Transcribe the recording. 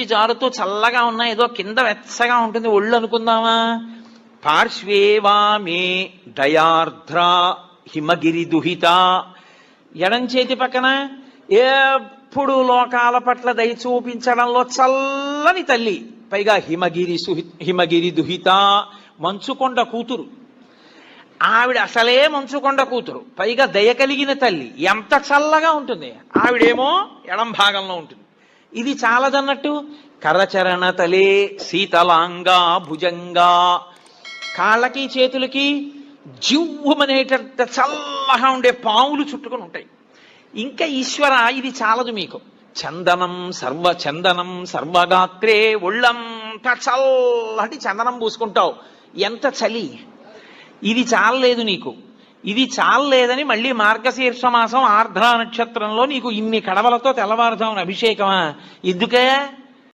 జారుతూ చల్లగా ఉన్నా ఏదో కింద వెచ్చగా ఉంటుంది ఒళ్ళు అనుకుందామా. పార్శ్వేవామే దయార్ద్ర హిమగిరి దుహిత, ఎడం చేతి పక్కన ఎప్పుడు లోకాల పట్ల దయ చూపించడంలో చల్లని తల్లి, పైగా హిమగిరి దుహిత, మంచుకొండ కూతురు. ఆవిడ అసలే మంచుకొండ కూతురు, పైగా దయ కలిగిన తల్లి. ఎంత చల్లగా ఉంటుంది. ఆవిడేమో ఎడం భాగంలో ఉంటుంది. ఇది చాలదన్నట్టు కరచరణ తలే శీతలాంగా భుజంగా, కాళ్ళకి చేతులకి జివ్వమనేటంత చల్లగా ఉండే పావులు చుట్టుకొని ఉంటాయి. ఇంకా ఈశ్వర ఇది చాలదు మీకు. చందనం సర్వగాత్రే, ఒళ్ళంతా చల్లటి చందనం పూసుకుంటావు. ఎంత చలి. ఇది చాలలేదు నీకు. ఇది చాలలేదని మళ్ళీ మార్గశీర్ష మాసం ఆర్ద్ర నక్షత్రంలో నీకు ఇన్ని కడవలతో తెల్లవారుజామున అభిషేకమా? ఎందుకే?